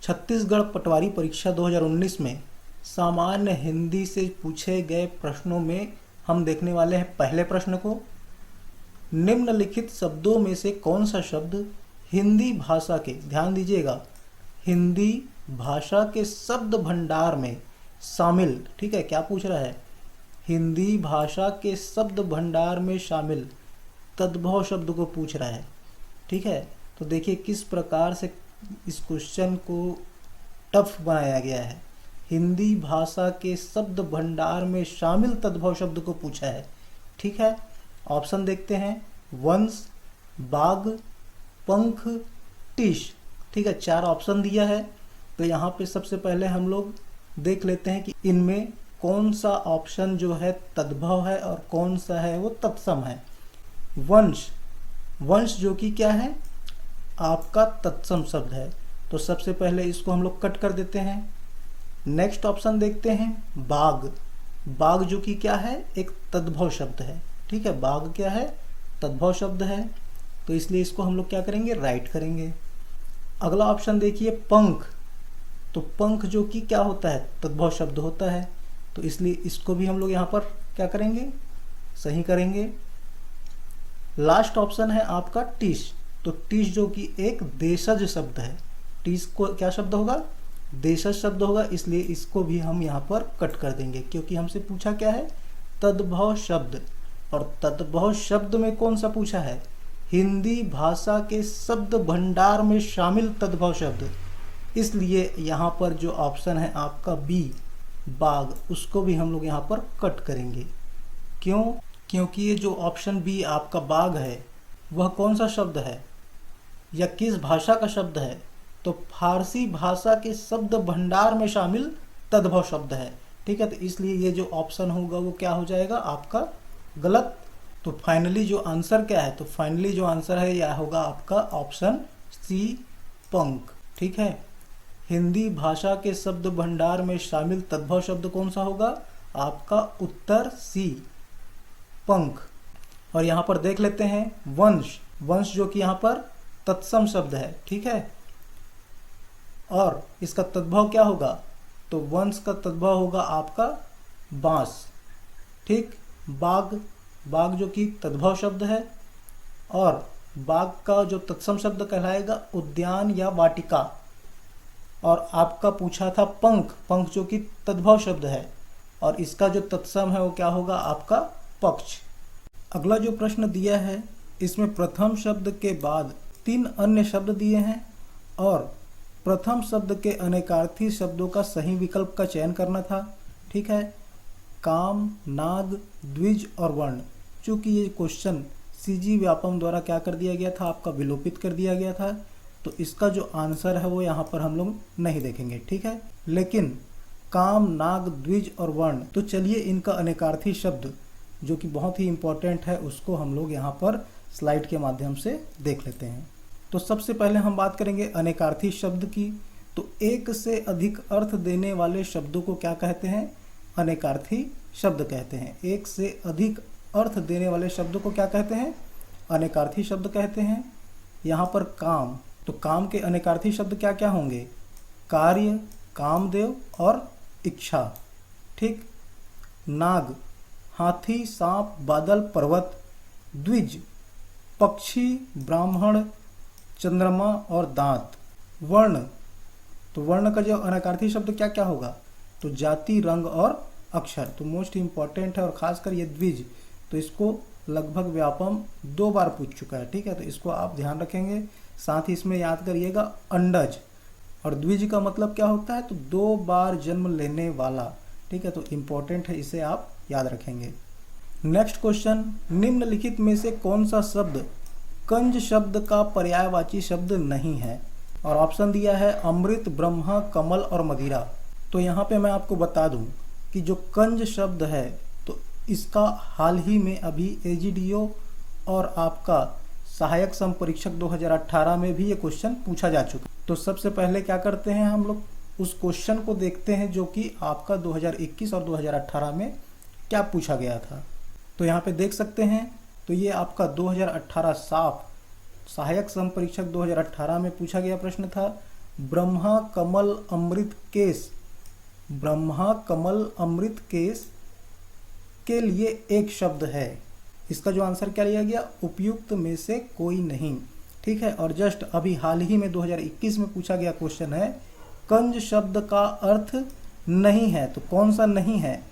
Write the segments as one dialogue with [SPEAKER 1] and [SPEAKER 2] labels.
[SPEAKER 1] छत्तीसगढ़ पटवारी परीक्षा 2019 में सामान्य हिंदी से पूछे गए प्रश्नों में हम देखने वाले हैं पहले प्रश्न को। निम्नलिखित शब्दों में से कौन सा शब्द हिंदी भाषा के, ध्यान दीजिएगा, हिंदी भाषा के शब्द भंडार में शामिल, ठीक है, क्या पूछ रहा है, हिंदी भाषा के शब्द भंडार में शामिल तद्भव शब्द को पूछ रहा है। ठीक है, तो देखिए किस प्रकार से इस क्वेश्चन को टफ बनाया गया है। हिंदी भाषा के शब्द भंडार में शामिल तद्भव शब्द को पूछा है। ठीक है, ऑप्शन देखते हैं, वंश, बाघ, पंख, टिश। ठीक है, 4 ऑप्शन दिया है। तो यहाँ पे सबसे पहले हम लोग देख लेते हैं कि इनमें कौन सा ऑप्शन जो है तद्भव है और कौन सा है वो तत्सम है। वंश, वंश जो कि क्या है, आपका तत्सम शब्द है। तो सबसे पहले इसको हम लोग कट कर देते हैं। नेक्स्ट ऑप्शन देखते हैं, बाघ। बाघ जो कि क्या है, एक तद्भव शब्द है। ठीक है, बाघ क्या है, तद्भव शब्द है, तो इसलिए इसको हम लोग क्या करेंगे, राइट करेंगे। अगला ऑप्शन देखिए, पंख। तो पंख जो कि क्या होता है, तद्भव शब्द होता है, तो इसलिए इसको भी हम लोग यहाँ पर क्या करेंगे, सही करेंगे। लास्ट ऑप्शन है आपका टिश। तो टिश जो कि एक देशज शब्द है। टिश को क्या शब्द होगा, देशज शब्द होगा, इसलिए इसको भी हम यहाँ पर कट कर देंगे, क्योंकि हमसे पूछा क्या है, तद्भव शब्द। और तद्भव शब्द में कौन सा पूछा है, हिंदी भाषा के शब्द भंडार में शामिल तद्भव शब्द। इसलिए यहाँ पर जो ऑप्शन है आपका बी, बाघ, उसको भी हम लोग यहाँ पर कट करेंगे। क्यों, क्योंकि ये जो ऑप्शन बी आपका बाघ है वह कौन सा शब्द है या किस भाषा का शब्द है, तो फारसी भाषा के शब्द भंडार में शामिल तद्भव शब्द है। ठीक है, तो इसलिए ये जो ऑप्शन होगा वो क्या हो जाएगा आपका गलत। तो फाइनली जो आंसर क्या है, तो फाइनली जो आंसर है यह होगा आपका ऑप्शन सी, पंख। ठीक है, हिंदी भाषा के शब्द भंडार में शामिल तद्भव शब्द कौन सा होगा, आपका उत्तर सी, पंख। और यहाँ पर देख लेते हैं वंश। वंश जो कि यहाँ पर तत्सम शब्द है। ठीक है, और इसका तद्भव क्या होगा, तो वंश का तद्भव होगा आपका बांस। ठीक, बाघ, बाघ जो कि तद्भव शब्द है, और बाघ का जो तत्सम शब्द कहलाएगा उद्यान या वाटिका। और आपका पूछा था पंख, पंख जो कि तद्भव शब्द है, और इसका जो तत्सम है वो क्या होगा आपका पक्ष। अगला जो प्रश्न दिया है इसमें प्रथम शब्द के बाद 3 अन्य शब्द दिए हैं और प्रथम शब्द के अनेकार्थी शब्दों का सही विकल्प का चयन करना था। ठीक है, काम, नाग, द्विज और वर्ण। चूँकि ये क्वेश्चन सीजी व्यापम द्वारा क्या कर दिया गया था, आपका विलोपित कर दिया गया था, तो इसका जो आंसर है वो यहाँ पर हम लोग नहीं देखेंगे। ठीक है, लेकिन काम, नाग, द्विज और वर्ण, तो चलिए इनका अनेकार्थी शब्द जो कि बहुत ही इम्पोर्टेंट है उसको हम लोग यहाँ पर स्लाइड के माध्यम से देख लेते हैं। तो सबसे पहले हम बात करेंगे अनेकार्थी शब्द की। तो एक से अधिक अर्थ देने वाले शब्दों को क्या कहते हैं, अनेकार्थी शब्द कहते हैं। एक से अधिक अर्थ देने वाले शब्दों को क्या कहते हैं, अनेकार्थी शब्द कहते हैं। यहाँ पर काम, तो काम के अनेकार्थी शब्द क्या क्या होंगे, कार्य, कामदेव और इच्छा। ठीक, नाग, हाथी, सांप, बादल, पर्वत। द्विज, पक्षी, ब्राह्मण, चंद्रमा और दांत। वर्ण, तो वर्ण का जो अनेकार्थी शब्द क्या क्या होगा, तो जाति, रंग और अक्षर। तो मोस्ट इंपॉर्टेंट है, और खासकर ये द्विज, तो इसको लगभग व्यापम 2 बार पूछ चुका है। ठीक है, तो इसको आप ध्यान रखेंगे। साथ ही इसमें याद करिएगा अंडज, और द्विज का मतलब क्या होता है, तो 2 बार जन्म लेने वाला। ठीक है, तो इम्पोर्टेंट है, इसे आप याद रखेंगे। नेक्स्ट क्वेश्चन, निम्नलिखित में से कौन सा शब्द कंज शब्द का पर्यायवाची शब्द नहीं है, और ऑप्शन दिया है अमृत, ब्रह्मा, कमल और मदिरा। तो यहाँ पे मैं आपको बता दूं कि जो कंज शब्द है तो इसका हाल ही में अभी एजीडीओ और आपका सहायक संपरीक्षक 2018 में भी ये क्वेश्चन पूछा जा चुका। तो सबसे पहले क्या करते हैं, हम लोग उस क्वेश्चन को देखते हैं जो कि आपका 2021 और 2018 में क्या पूछा गया था। तो यहाँ पे देख सकते हैं, तो ये आपका 2018 साफ सहायक संपरीक्षक 2018 में पूछा गया प्रश्न था। ब्रह्मा कमल अमृत केस, ब्रह्मा कमल अमृत केस के लिए एक शब्द है। इसका जो आंसर क्या लिया गया, उपयुक्त में से कोई नहीं। ठीक है, और जस्ट अभी हाल ही में 2021 में पूछा गया क्वेश्चन है, कंज शब्द का अर्थ नहीं है, तो कौन सा नहीं है,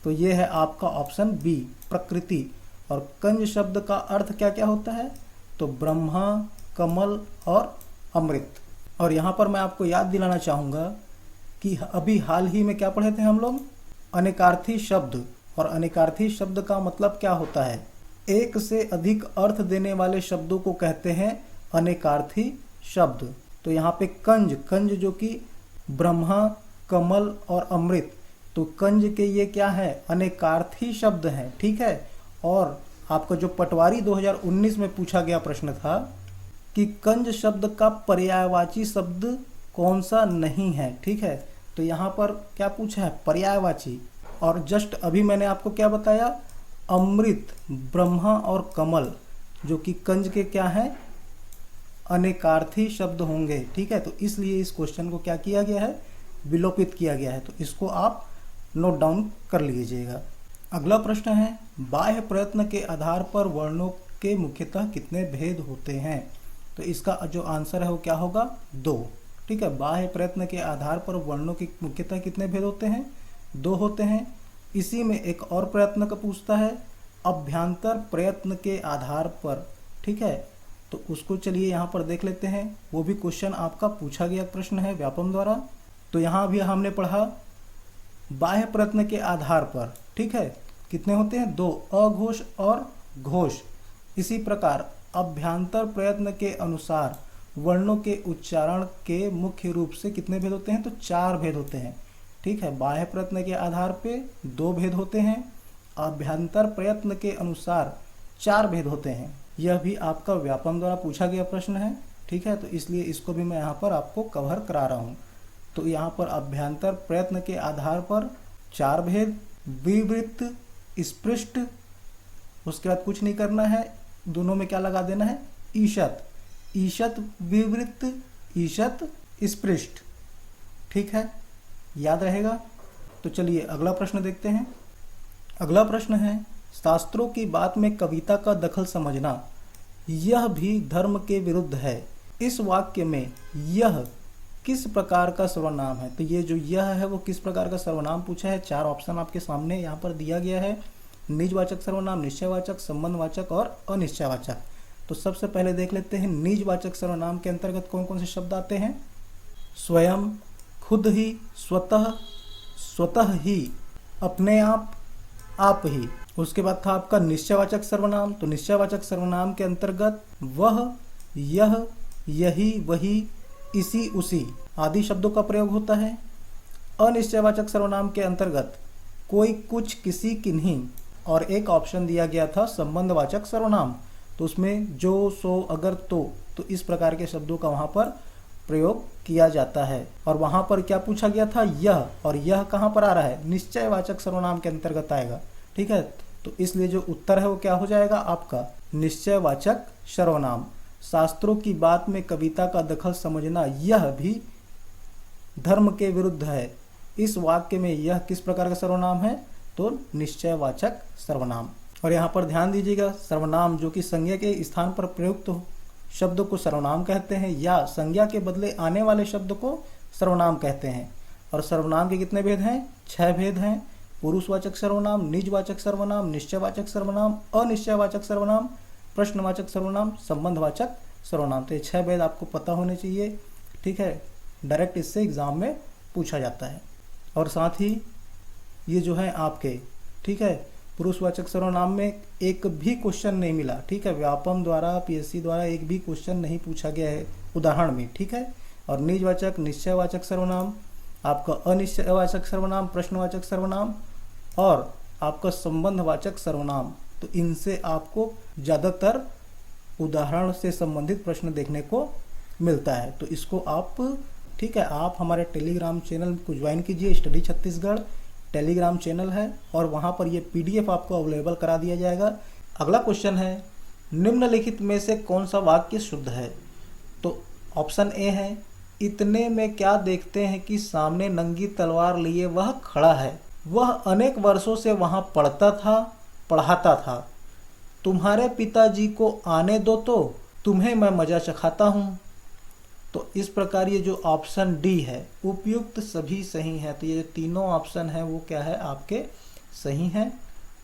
[SPEAKER 1] तो ये है आपका ऑप्शन बी, प्रकृति। और कंज शब्द का अर्थ क्या क्या होता है, तो ब्रह्मा, कमल और अमृत। और यहाँ पर मैं आपको याद दिलाना चाहूँगा कि अभी हाल ही में क्या पढ़े थे हम लोग, अनेकार्थी शब्द। और अनेकार्थी शब्द का मतलब क्या होता है, एक से अधिक अर्थ देने वाले शब्दों को कहते हैं अनेकार्थी शब्द। तो यहाँ पे कंज, कंज जो कि ब्रह्मा, कमल और अमृत, तो कंज के ये क्या है, अनेकार्थी शब्द हैं। ठीक है, और आपका जो पटवारी 2019 में पूछा गया प्रश्न था कि कंज शब्द का पर्यायवाची शब्द कौन सा नहीं है। ठीक है, तो यहाँ पर क्या पूछा है, पर्यायवाची। और जस्ट अभी मैंने आपको क्या बताया, अमृत, ब्रह्मा और कमल जो कि कंज के क्या है, अनेकार्थी शब्द होंगे। ठीक है, तो इसलिए इस क्वेश्चन को क्या किया गया है, विलोपित किया गया है। तो इसको आप नोट डाउन कर लीजिएगा। अगला प्रश्न है, बाह्य प्रयत्न के आधार पर वर्णों के मुख्यतः कितने भेद होते हैं, तो इसका जो आंसर है वो क्या होगा, 2। ठीक है, बाह्य प्रयत्न के आधार पर वर्णों के मुख्यतः कितने भेद होते हैं, 2 होते हैं। इसी में एक और प्रयत्न का पूछता है, अभ्यंतर प्रयत्न के आधार पर। ठीक है, तो उसको चलिए यहाँ पर देख लेते हैं, वो भी क्वेश्चन आपका पूछा गया प्रश्न है व्यापम द्वारा। तो यहाँ भी हमने पढ़ा बाह्य प्रयत्न के आधार पर। ठीक है, कितने होते हैं, 2, अघोष और घोष। इसी प्रकार अभ्यंतर प्रयत्न के अनुसार वर्णों के उच्चारण के मुख्य रूप से कितने भेद होते हैं, तो 4 भेद होते हैं। ठीक है, बाह्य प्रयत्न के आधार पे 2 भेद होते हैं, अभ्यंतर प्रयत्न के अनुसार 4 भेद होते हैं। यह भी आपका व्यापम द्वारा पूछा गया प्रश्न है। ठीक है, तो इसलिए इसको भी मैं यहाँ पर आपको कवर करा रहा हूँ। तो यहाँ पर अभ्यंतर प्रयत्न के आधार पर 4 भेद, विवृत्त, स्पृष्ट, उसके बाद कुछ नहीं करना है, दोनों में क्या लगा देना है, ईशत, ईशत विवृत्त, ईशत स्पृष्ट। ठीक है, याद रहेगा। तो चलिए अगला प्रश्न देखते हैं। अगला प्रश्न है, शास्त्रों की बात में कविता का दखल समझना, यह भी धर्म के विरुद्ध है। इस वाक्य में यह किस प्रकार का सर्वनाम है, तो ये जो यह है वो किस प्रकार का सर्वनाम पूछा है। 4 ऑप्शन आपके सामने यहाँ पर दिया गया है, निजवाचक सर्वनाम, निश्चयवाचक, संबंधवाचक और अनिश्चयवाचक। तो सबसे पहले देख लेते हैं निजवाचक सर्वनाम के अंतर्गत कौन कौन से शब्द आते हैं, स्वयं, खुद ही, स्वतः, स्वतः ही, अपने आप ही। उसके बाद था आपका निश्चयवाचक सर्वनाम, तो निश्चयवाचक सर्वनाम के अंतर्गत वह, यह, यही, वही, इसी, उसी आदि शब्दों का प्रयोग होता है। अनिश्चयवाचक सर्वनाम के अंतर्गत कोई, कुछ, किसी, किन्हीं, और एक ऑप्शन दिया गया था संबंधवाचक सर्वनाम, तो उसमें जो, सो, अगर, तो इस प्रकार के शब्दों का वहाँ पर प्रयोग किया जाता है। और वहाँ पर क्या पूछा गया था, यह, और यह कहाँ पर आ रहा है, निश्चयवाचक सर्वनाम के अंतर्गत आएगा। ठीक है, तो इसलिए जो उत्तर है वो क्या हो जाएगा आपका, निश्चयवाचक सर्वनाम। शास्त्रों की बात में कविता का दखल समझना, यह भी धर्म के विरुद्ध है। इस वाक्य में यह किस प्रकार का सर्वनाम है, तो निश्चयवाचक सर्वनाम। और यहाँ पर ध्यान दीजिएगा, सर्वनाम जो कि संज्ञा के स्थान पर प्रयुक्त हो शब्द को सर्वनाम कहते हैं, या संज्ञा के बदले आने वाले शब्द को सर्वनाम कहते हैं। और सर्वनाम के कितने भेद हैं, 6 भेद हैं, पुरुषवाचक सर्वनाम, निजवाचक सर्वनाम, निश्चयवाचक सर्वनाम, अनिश्चयवाचक सर्वनाम, प्रश्नवाचक सर्वनाम, संबंधवाचक सर्वनाम। तो ये 6 भेद आपको पता होने चाहिए। ठीक है, डायरेक्ट इससे एग्जाम में पूछा जाता है। और साथ ही ये जो है आपके, ठीक है, पुरुषवाचक सर्वनाम में एक भी क्वेश्चन नहीं मिला। ठीक है, व्यापम द्वारा, पीएससी द्वारा एक भी क्वेश्चन नहीं पूछा गया है उदाहरण में। ठीक है, और निजवाचक, निश्चयवाचक सर्वनाम, आपका अनिश्चयवाचक सर्वनाम, प्रश्नवाचक सर्वनाम और आपका संबंधवाचक सर्वनाम, तो इनसे आपको ज़्यादातर उदाहरण से संबंधित प्रश्न देखने को मिलता है। तो इसको आप, ठीक है, आप हमारे टेलीग्राम चैनल को ज्वाइन कीजिए। स्टडी छत्तीसगढ़ टेलीग्राम चैनल है और वहाँ पर ये पीडीएफ आपको अवेलेबल करा दिया जाएगा। अगला क्वेश्चन है, निम्नलिखित में से कौन सा वाक्य शुद्ध है, तो ऑप्शन ए है इतने में क्या देखते हैं कि सामने नंगी तलवार लिए वह खड़ा है। वह अनेक वर्षों से वहाँ पढ़ाता था। तुम्हारे पिताजी को आने दो तो तुम्हें मैं मजा चखाता हूँ। तो इस प्रकार ये जो ऑप्शन डी है, उपयुक्त सभी सही है। तो ये जो तीनों ऑप्शन है वो क्या है, आपके सही हैं।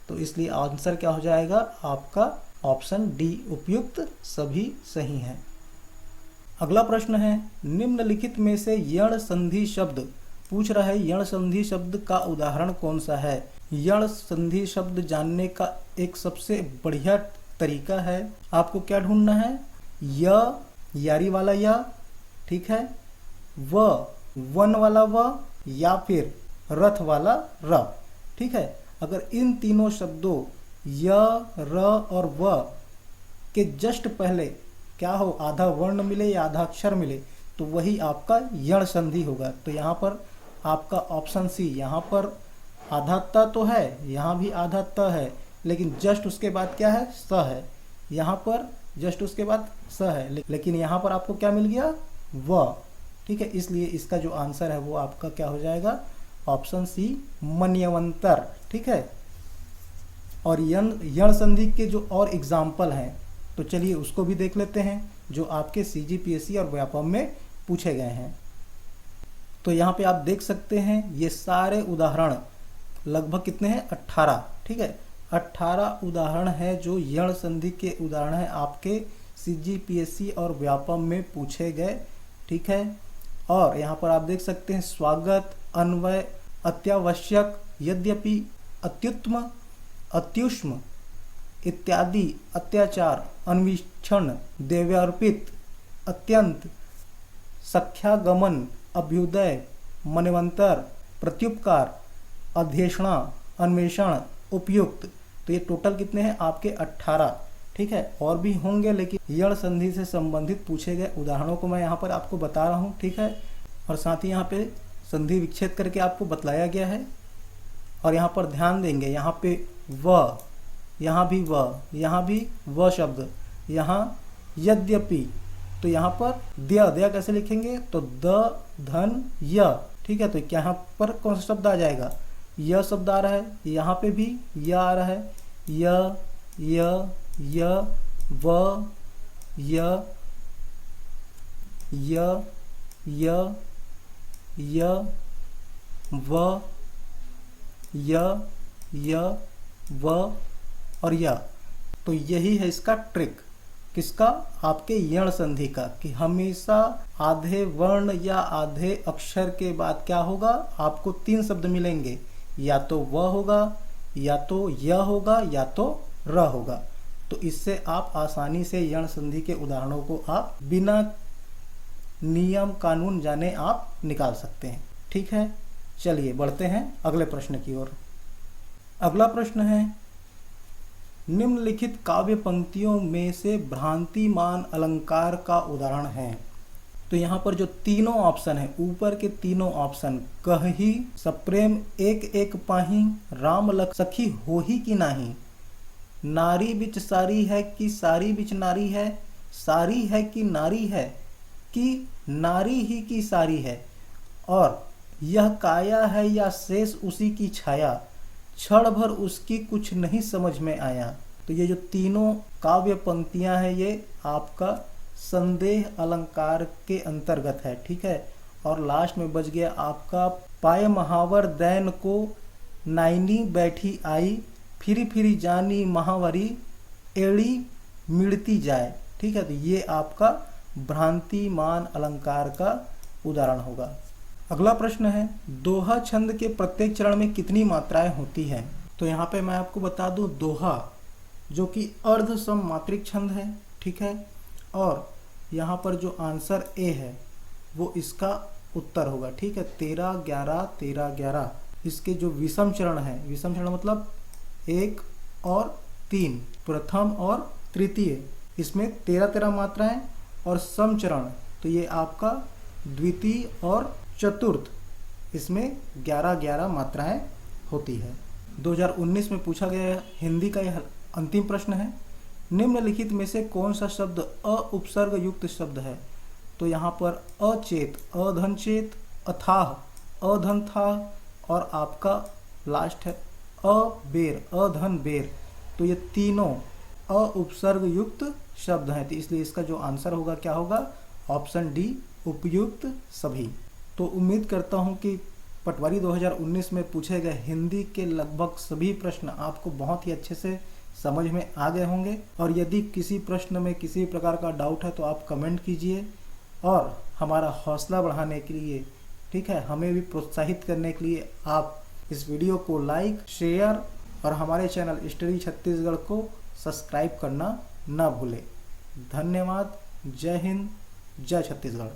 [SPEAKER 1] तो इसलिए आंसर क्या हो जाएगा आपका ऑप्शन डी, उपयुक्त सभी सही हैं। अगला प्रश्न है, निम्नलिखित में से यण संधि शब्द पूछ रहा है, यण संधि शब्द का उदाहरण कौन सा है। यण संधि शब्द जानने का एक सबसे बढ़िया तरीका है, आपको क्या ढूंढना है, यारी वाला या, ठीक है, वन वाला व, या फिर रथ वाला र। ठीक है, अगर इन तीनों शब्दों य, र और व के जस्ट पहले क्या हो, आधा वर्ण मिले या आधा अक्षर मिले, तो वही आपका यण संधि होगा। तो यहाँ पर आपका ऑप्शन सी, यहाँ पर आधा त तो है, यहाँ भी आधा त है, लेकिन जस्ट उसके बाद क्या है, स है। यहाँ पर जस्ट उसके बाद स है, लेकिन यहाँ पर आपको क्या मिल गया, व। ठीक है, इसलिए इसका जो आंसर है वो आपका क्या हो जाएगा, ऑप्शन सी, मन्यवंतर। ठीक है, और यण संधि के जो और एग्जाम्पल हैं तो चलिए उसको भी देख लेते हैं, जो आपके CGPSC और व्यापम में पूछे गए हैं। तो यहाँ पे आप देख सकते हैं ये सारे उदाहरण लगभग कितने हैं, 18। ठीक है, 18 उदाहरण है जो यण संधि के उदाहरण है, आपके CGPSC और व्यापम में पूछे गए। ठीक है, और यहाँ पर आप देख सकते हैं स्वागत, अन्वय, अत्यावश्यक, यद्यपि, अत्युत्तम, अत्युष्म इत्यादि, अत्याचार, अन्वीक्षण, देव्यार्पित, अत्यंत, सख्यागमन, अभ्युदय, मनवंतर, प्रत्युपकार, अध्येषणा, अन्वेषण, उपयुक्त। तो ये टोटल कितने हैं आपके 18। ठीक है, और भी होंगे, लेकिन यण संधि से संबंधित पूछे गए उदाहरणों को मैं यहाँ पर आपको बता रहा हूँ। ठीक है, और साथ ही यहाँ पे संधि विच्छेद करके आपको बतलाया गया है। और यहाँ पर ध्यान देंगे, यहाँ पे व, यहाँ भी व, यहाँ भी व शब्द, यहाँ यद्यपि, तो यहाँ पर दया कैसे लिखेंगे, तो द, धन, य। ठीक है, तो यहाँ पर कौन सा शब्द आ जाएगा, य शब्द आ रहा है, यहाँ पे भी य आ रहा है, व, व और या। तो यही है इसका ट्रिक, किसका, आपके यण संधि का, कि हमेशा आधे वर्ण या आधे अक्षर के बाद क्या होगा, आपको 3 शब्द मिलेंगे, या तो व होगा, या तो य होगा, या तो र होगा। तो इससे आप आसानी से यण संधि के उदाहरणों को आप बिना नियम कानून जाने आप निकाल सकते हैं। ठीक है, चलिए बढ़ते हैं अगले प्रश्न की ओर। अगला प्रश्न है, निम्नलिखित काव्य पंक्तियों में से भ्रांतिमान अलंकार का उदाहरण है। तो यहाँ पर जो तीनों ऑप्शन है, ऊपर के तीनों ऑप्शन, कही सप्रेम एक एक पाही, राम लख सखी हो ही कि नाही, नारी बिच सारी है कि सारी बिच नारी है, सारी है कि नारी है, कि नारी ही की सारी है, और यह काया है या शेष उसी की छाया, क्षण भर उसकी कुछ नहीं समझ में आया। तो ये जो तीनों काव्य पंक्तियां हैं ये आपका संदेह अलंकार के अंतर्गत है। ठीक है, और लास्ट में बच गया आपका, पाए महावर दैन को नाइनी बैठी आई, फिरी फिरी जानी महावरी एड़ी मिड़ती जाए। ठीक है, तो ये आपका भ्रांतिमान अलंकार का उदाहरण होगा। अगला प्रश्न है, दोहा छंद के प्रत्येक चरण में कितनी मात्राएं होती हैं। तो यहाँ पे मैं आपको बता दूं, दोहा जो कि अर्ध सम मात्रिक छंद है। ठीक है, और यहाँ पर जो आंसर ए है वो इसका उत्तर होगा। ठीक है, 13 11 13 11 इसके जो विषम चरण है, विषम चरण मतलब 1 और 3, प्रथम और तृतीय, इसमें 13 13 मात्राएं, और सम चरण तो ये आपका द्वितीय और चतुर्थ, इसमें 11 11 मात्राएं होती है। 2019 में पूछा गया हिंदी का यह अंतिम प्रश्न है, निम्नलिखित में से कौन सा शब्द अ उपसर्ग युक्त शब्द है। तो यहाँ पर अचेत, अधन चेत, अथाह, अधन था, और आपका लास्ट है अबेर, अधन बेर। तो ये तीनों अ उपसर्ग युक्त शब्द हैं, तो इसलिए इसका जो आंसर होगा क्या होगा, ऑप्शन डी, उपयुक्त सभी। तो उम्मीद करता हूँ कि पटवारी 2019 में पूछे गए हिंदी के लगभग सभी प्रश्न आपको बहुत ही अच्छे से समझ में आ गए होंगे। और यदि किसी प्रश्न में किसी प्रकार का डाउट है तो आप कमेंट कीजिए, और हमारा हौसला बढ़ाने के लिए, ठीक है, हमें भी प्रोत्साहित करने के लिए आप इस वीडियो को लाइक, शेयर और हमारे चैनल स्टडी छत्तीसगढ़ को सब्सक्राइब करना ना भूलें। धन्यवाद। जय हिंद, जय छत्तीसगढ़।